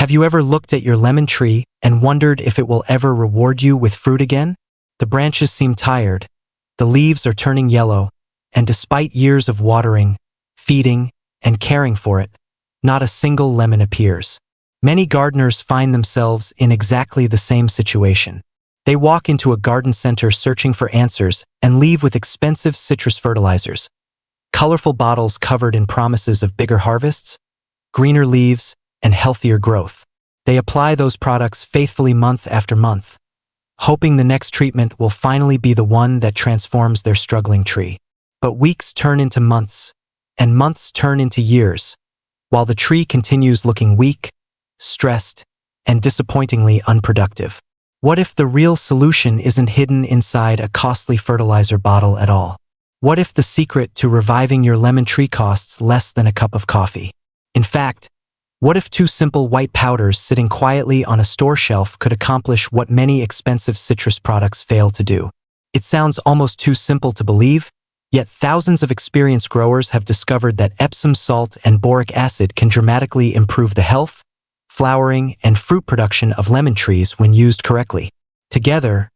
Have you ever looked at your lemon tree and wondered if it will ever reward you with fruit again? The branches seem tired, the leaves are turning yellow, and despite years of watering, feeding, and caring for it, not a single lemon appears. Many gardeners find themselves in exactly the same situation. They walk into a garden center searching for answers and leave with expensive citrus fertilizers, colorful bottles covered in promises of bigger harvests, greener leaves, and healthier growth. They apply those products faithfully month after month, hoping the next treatment will finally be the one that transforms their struggling tree. But weeks turn into months, and months turn into years, while the tree continues looking weak, stressed, and disappointingly unproductive. What if the real solution isn't hidden inside a costly fertilizer bottle at all? What if the secret to reviving your lemon tree costs less than a cup of coffee? In fact, what if two simple white powders sitting quietly on a store shelf could accomplish what many expensive citrus products fail to do? It sounds almost too simple to believe, yet thousands of experienced growers have discovered that Epsom salt and boric acid can dramatically improve the health, flowering, and fruit production of lemon trees when used correctly. Together,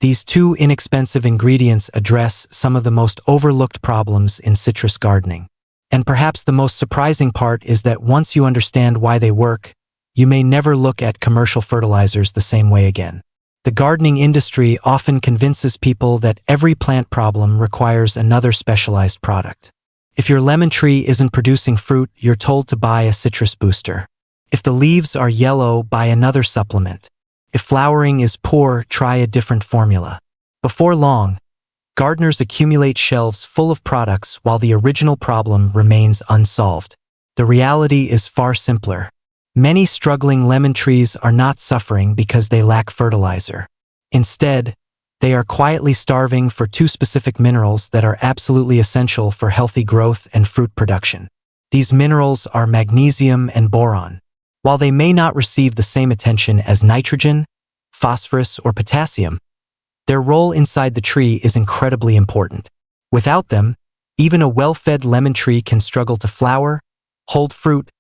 these two inexpensive ingredients address some of the most overlooked problems in citrus gardening. And perhaps the most surprising part is that once you understand why they work, you may never look at commercial fertilizers the same way again. The gardening industry often convinces people that every plant problem requires another specialized product. If your lemon tree isn't producing fruit, you're told to buy a citrus booster. If the leaves are yellow, buy another supplement. If flowering is poor, try a different formula. Before long, gardeners accumulate shelves full of products while the original problem remains unsolved. The reality is far simpler. Many struggling lemon trees are not suffering because they lack fertilizer. Instead, they are quietly starving for two specific minerals that are absolutely essential for healthy growth and fruit production. These minerals are magnesium and boron. While they may not receive the same attention as nitrogen, phosphorus, or potassium, their role inside the tree is incredibly important. Without them, even a well-fed lemon tree can struggle to flower, hold fruit,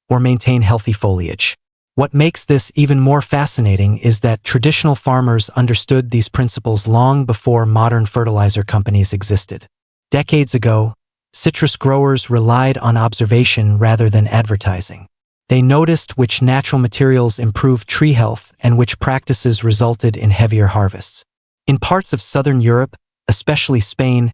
or maintain healthy foliage. What makes this even more fascinating is that traditional farmers understood these principles long before modern fertilizer companies existed. Decades ago, citrus growers relied on observation rather than advertising. They noticed which natural materials improved tree health and which practices resulted in heavier harvests. In parts of southern Europe, especially Spain,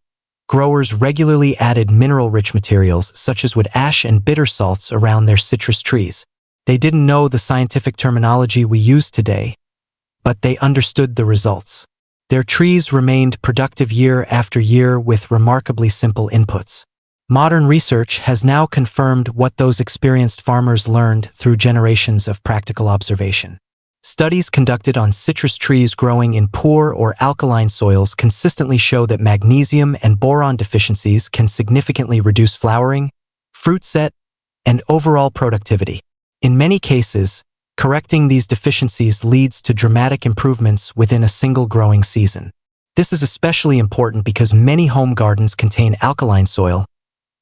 growers regularly added mineral-rich materials such as wood ash and bitter salts around their citrus trees. They didn't know the scientific terminology we use today, but they understood the results. Their trees remained productive year after year with remarkably simple inputs. Modern research has now confirmed what those experienced farmers learned through generations of practical observation. Studies conducted on citrus trees growing in poor or alkaline soils consistently show that magnesium and boron deficiencies can significantly reduce flowering, fruit set, and overall productivity. In many cases, correcting these deficiencies leads to dramatic improvements within a single growing season. This is especially important because many home gardens contain alkaline soil,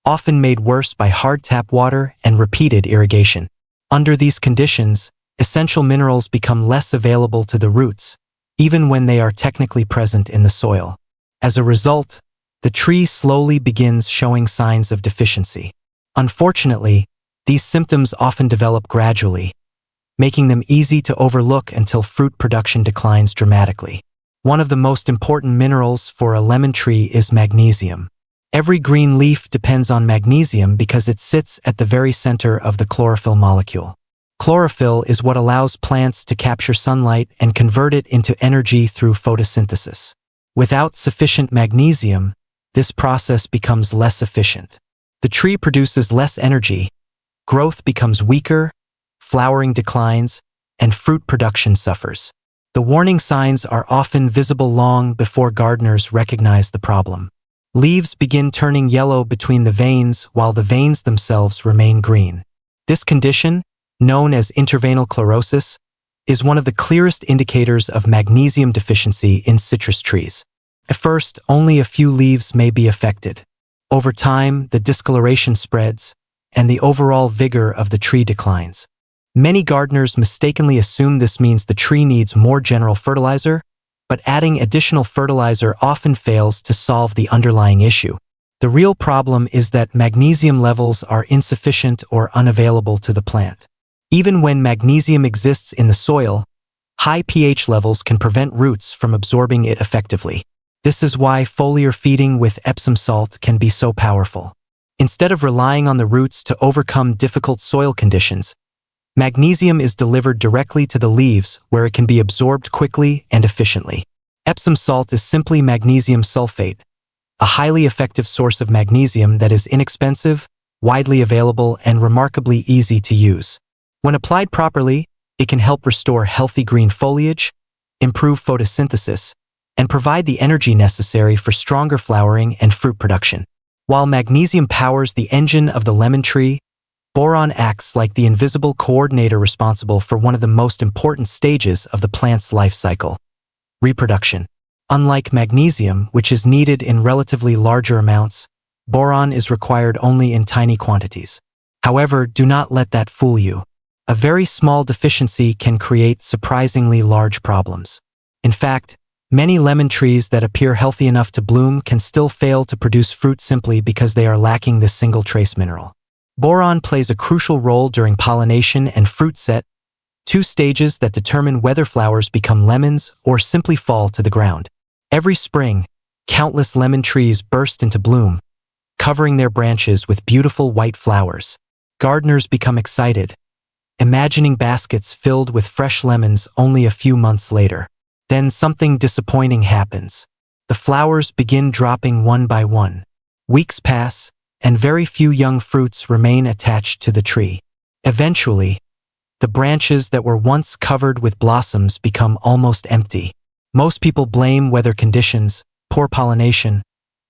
often made worse by hard tap water and repeated irrigation. Under these conditions, essential minerals become less available to the roots, even when they are technically present in the soil. As a result, the tree slowly begins showing signs of deficiency. Unfortunately, these symptoms often develop gradually, making them easy to overlook until fruit production declines dramatically. One of the most important minerals for a lemon tree is magnesium. Every green leaf depends on magnesium because it sits at the very center of the chlorophyll molecule. Chlorophyll is what allows plants to capture sunlight and convert it into energy through photosynthesis. Without sufficient magnesium, this process becomes less efficient. The tree produces less energy, growth becomes weaker, flowering declines, and fruit production suffers. The warning signs are often visible long before gardeners recognize the problem. Leaves begin turning yellow between the veins while the veins themselves remain green. This condition, known as interveinal chlorosis, is one of the clearest indicators of magnesium deficiency in citrus trees. At first, only a few leaves may be affected. Over time, the discoloration spreads, and the overall vigor of the tree declines. Many gardeners mistakenly assume this means the tree needs more general fertilizer, but adding additional fertilizer often fails to solve the underlying issue. The real problem is that magnesium levels are insufficient or unavailable to the plant. Even when magnesium exists in the soil, high pH levels can prevent roots from absorbing it effectively. This is why foliar feeding with Epsom salt can be so powerful. Instead of relying on the roots to overcome difficult soil conditions, magnesium is delivered directly to the leaves where it can be absorbed quickly and efficiently. Epsom salt is simply magnesium sulfate, a highly effective source of magnesium that is inexpensive, widely available, and remarkably easy to use. When applied properly, it can help restore healthy green foliage, improve photosynthesis, and provide the energy necessary for stronger flowering and fruit production. While magnesium powers the engine of the lemon tree, boron acts like the invisible coordinator responsible for one of the most important stages of the plant's life cycle: reproduction. Unlike magnesium, which is needed in relatively larger amounts, boron is required only in tiny quantities. However, do not let that fool you. A very small deficiency can create surprisingly large problems. In fact, many lemon trees that appear healthy enough to bloom can still fail to produce fruit simply because they are lacking this single trace mineral. Boron plays a crucial role during pollination and fruit set, two stages that determine whether flowers become lemons or simply fall to the ground. Every spring, countless lemon trees burst into bloom, covering their branches with beautiful white flowers. Gardeners become excited, imagining baskets filled with fresh lemons only a few months later. Then something disappointing happens. The flowers begin dropping one by one. Weeks pass, and very few young fruits remain attached to the tree. Eventually, the branches that were once covered with blossoms become almost empty. Most people blame weather conditions, poor pollination,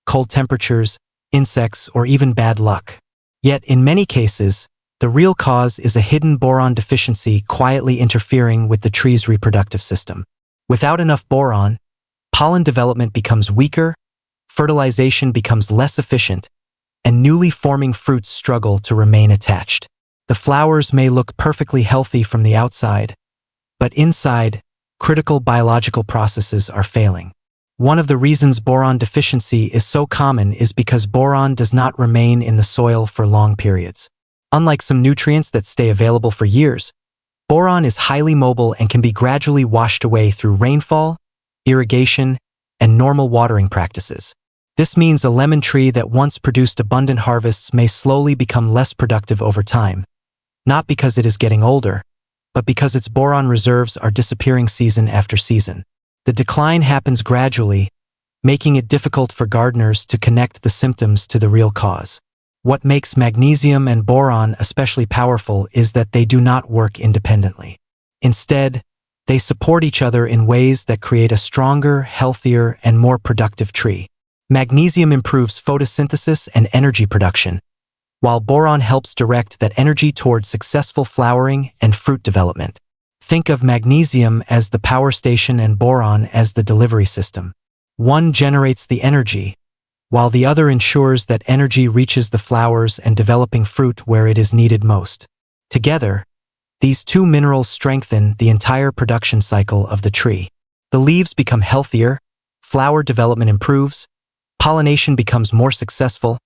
cold temperatures, insects, or even bad luck. Yet, in many cases, the real cause is a hidden boron deficiency quietly interfering with the tree's reproductive system. Without enough boron, pollen development becomes weaker, fertilization becomes less efficient, and newly forming fruits struggle to remain attached. The flowers may look perfectly healthy from the outside, but inside, critical biological processes are failing. One of the reasons boron deficiency is so common is because boron does not remain in the soil for long periods. Unlike some nutrients that stay available for years, boron is highly mobile and can be gradually washed away through rainfall, irrigation, and normal watering practices. This means a lemon tree that once produced abundant harvests may slowly become less productive over time, not because it is getting older, but because its boron reserves are disappearing season after season. The decline happens gradually, making it difficult for gardeners to connect the symptoms to the real cause. What makes magnesium and boron especially powerful is that they do not work independently. Instead, they support each other in ways that create a stronger, healthier, and more productive tree. Magnesium improves photosynthesis and energy production, while boron helps direct that energy towards successful flowering and fruit development. Think of magnesium as the power station and boron as the delivery system. One generates the energy, while the other ensures that energy reaches the flowers and developing fruit where it is needed most. Together, these two minerals strengthen the entire production cycle of the tree. The leaves become healthier, flower development improves, pollination becomes more successful,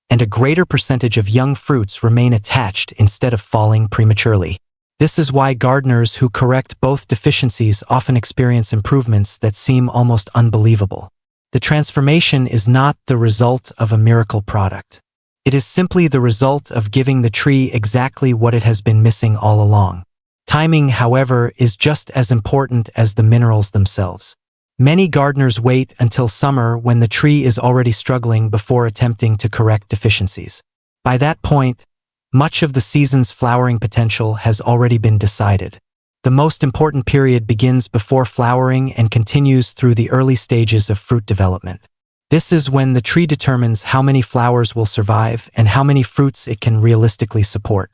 and a greater percentage of young fruits remain attached instead of falling prematurely. This is why gardeners who correct both deficiencies often experience improvements that seem almost unbelievable. The transformation is not the result of a miracle product. It is simply the result of giving the tree exactly what it has been missing all along. Timing, however, is just as important as the minerals themselves. Many gardeners wait until summer when the tree is already struggling before attempting to correct deficiencies. By that point, much of the season's flowering potential has already been decided. The most important period begins before flowering and continues through the early stages of fruit development. This is when the tree determines how many flowers will survive and how many fruits it can realistically support.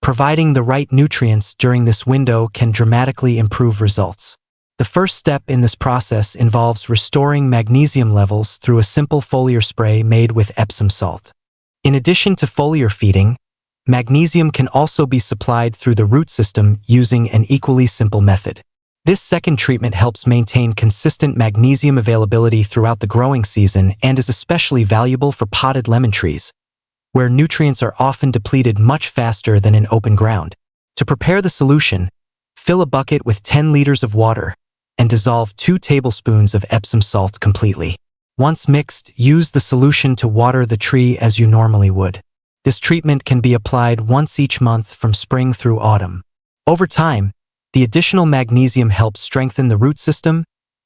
Providing the right nutrients during this window can dramatically improve results. The first step in this process involves restoring magnesium levels through a simple foliar spray made with Epsom salt. In addition to foliar feeding, Magnesium can also be supplied through the root system using an equally simple method. This second treatment helps maintain consistent magnesium availability throughout the growing season and is especially valuable for potted lemon trees, where nutrients are often depleted much faster than in open ground. To prepare the solution, fill a bucket with 10 liters of water and dissolve 2 tablespoons of Epsom salt completely. Once mixed, use the solution to water the tree as you normally would. This treatment can be applied once each month from spring through autumn. Over time, the additional magnesium helps strengthen the root system,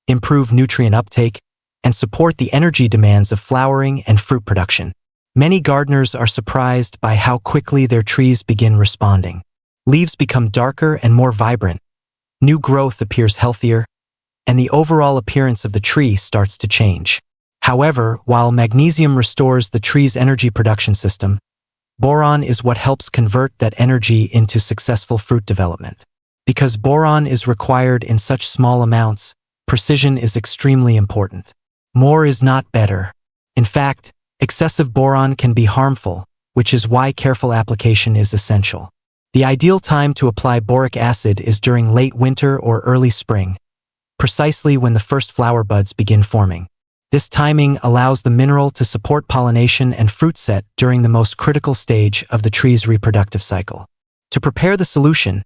improve nutrient uptake, and support the energy demands of flowering and fruit production. Many gardeners are surprised by how quickly their trees begin responding. Leaves become darker and more vibrant, new growth appears healthier, and the overall appearance of the tree starts to change. However, while magnesium restores the tree's energy production system, boron is what helps convert that energy into successful fruit development. Because boron is required in such small amounts, precision is extremely important. More is not better. In fact, excessive boron can be harmful, which is why careful application is essential. The ideal time to apply boric acid is during late winter or early spring, precisely when the first flower buds begin forming. This timing allows the mineral to support pollination and fruit set during the most critical stage of the tree's reproductive cycle. To prepare the solution,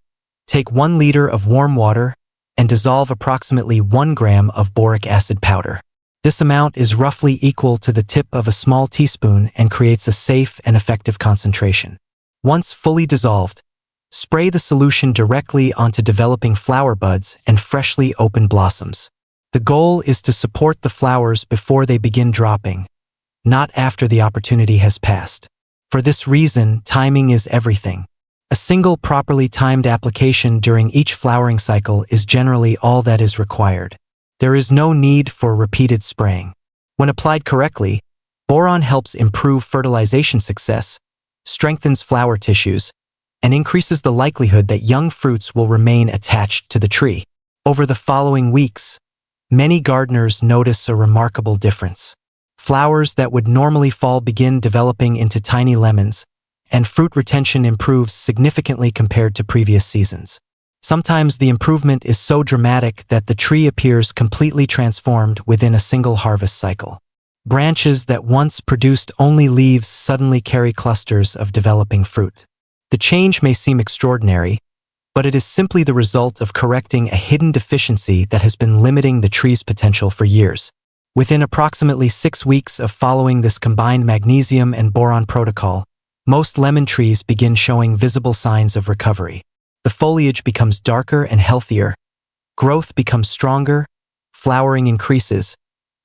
take 1 liter of warm water and dissolve approximately 1 gram of boric acid powder. This amount is roughly equal to the tip of a small teaspoon and creates a safe and effective concentration. Once fully dissolved, spray the solution directly onto developing flower buds and freshly opened blossoms. The goal is to support the flowers before they begin dropping, not after the opportunity has passed. For this reason, timing is everything. A single properly timed application during each flowering cycle is generally all that is required. There is no need for repeated spraying. When applied correctly, boron helps improve fertilization success, strengthens flower tissues, and increases the likelihood that young fruits will remain attached to the tree. Over the following weeks, many gardeners notice a remarkable difference. Flowers that would normally fall begin developing into tiny lemons, and fruit retention improves significantly compared to previous seasons. Sometimes the improvement is so dramatic that the tree appears completely transformed within a single harvest cycle. Branches that once produced only leaves suddenly carry clusters of developing fruit. The change may seem extraordinary, but it is simply the result of correcting a hidden deficiency that has been limiting the tree's potential for years. Within approximately 6 weeks of following this combined magnesium and boron protocol, most lemon trees begin showing visible signs of recovery. The foliage becomes darker and healthier, growth becomes stronger, flowering increases,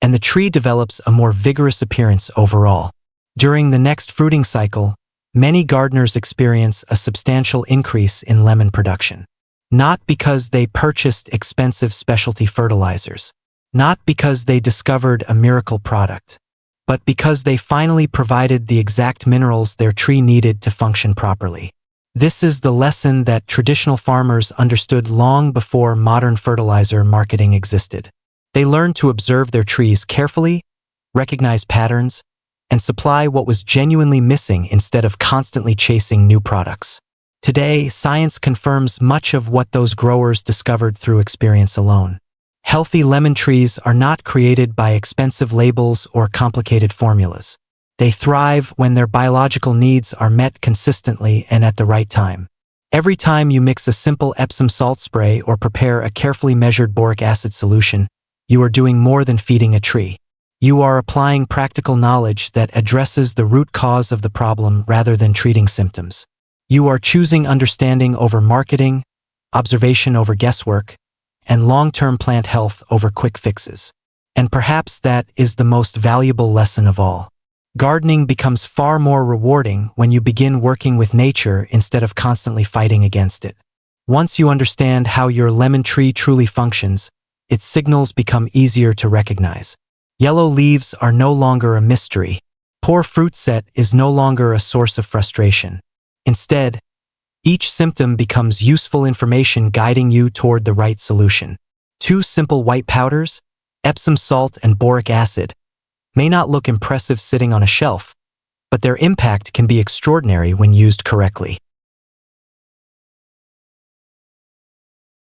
and the tree develops a more vigorous appearance overall. During the next fruiting cycle, many gardeners experience a substantial increase in lemon production. Not because they purchased expensive specialty fertilizers, not because they discovered a miracle product, but because they finally provided the exact minerals their tree needed to function properly. This is the lesson that traditional farmers understood long before modern fertilizer marketing existed. They learned to observe their trees carefully, recognize patterns, and supply what was genuinely missing instead of constantly chasing new products. Today, science confirms much of what those growers discovered through experience alone. Healthy lemon trees are not created by expensive labels or complicated formulas. They thrive when their biological needs are met consistently and at the right time. Every time you mix a simple Epsom salt spray or prepare a carefully measured boric acid solution, you are doing more than feeding a tree. You are applying practical knowledge that addresses the root cause of the problem rather than treating symptoms. You are choosing understanding over marketing, observation over guesswork, and long-term plant health over quick fixes. And perhaps that is the most valuable lesson of all. Gardening becomes far more rewarding when you begin working with nature instead of constantly fighting against it. Once you understand how your lemon tree truly functions, its signals become easier to recognize. Yellow leaves are no longer a mystery. Poor fruit set is no longer a source of frustration. Instead, each symptom becomes useful information guiding you toward the right solution. 2 simple white powders, Epsom salt and boric acid, may not look impressive sitting on a shelf, but their impact can be extraordinary when used correctly.